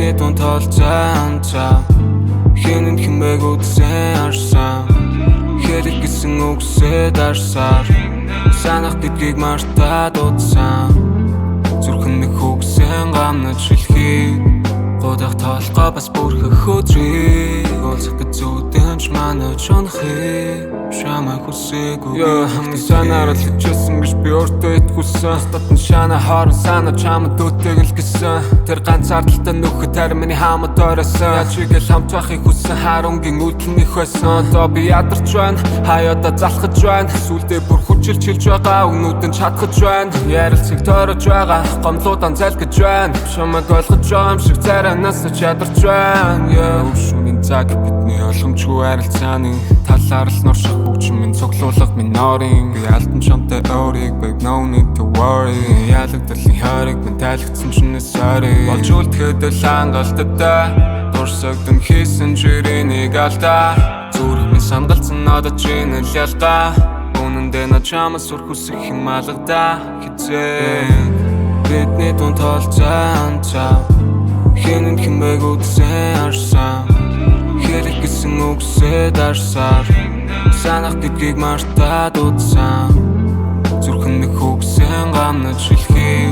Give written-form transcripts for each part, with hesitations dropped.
Бидний дунд толцоо хинэн хэмээг үдсэн арсан хэрэг гэсэн үгсээ дарсаар санах гэдгийг мартаад удсан зүрхэн нэг хүгсэн гамнаж шилхий годах толгой бас бүрхэх өдрийг олзах гэж зүудэнч манаж унахыг шамаа хүсээгүй хамгийн санаарал хичээсэн гэж би өөртөө итгүүлсэн статн шана харан санаа чамд дүүтэйг л гэсэн тэр ганцаардалтай нөхөд тарин миний хамт оройсон ячигэл хамт байхыг хүссэн харангийн үлдэн их байсан одоо би ядарч байна хаяада залхаж байна сүлдээ бүр хүчилж хэлж байгаа өгнүүдэн чадхаж байна ярилцыг тойрож байгаа гомлуудан залгиж байна шамаг ойлгож байгаа юм шиг царанаас чадарч байна шүнийн цаг бидний ойлгомжгүй харилцааны талаар л норших хөгжим минь цуглуулга минь норын би алтан чамтай өөрийг babe no need to worry ялагдalын хайрыг минь тайлгдсан чинь sorry болж үлдэхэд л хангалттай дурсагдсан хийсэн жирийн алдаа зүрх минь сангалцсан надад чинь л ялгаа үнэндээ на чамаас сүрх үсэх юм алгадаа хизээ бидний дунд толцоо хинэн хэмээг үдсэн арсан хэрэг гэсэн үгсээ дарсаар санах гэдгийг мартаад удсан зүрхэн нэг хүгсэн гамнаж шилхий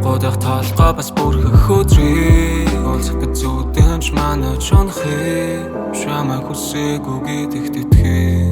годах толгой бас бүрхэх өдрийг олзах гэж зүудэнч манаж унахыг шамаа хүсээгүй гэдэгт итгэе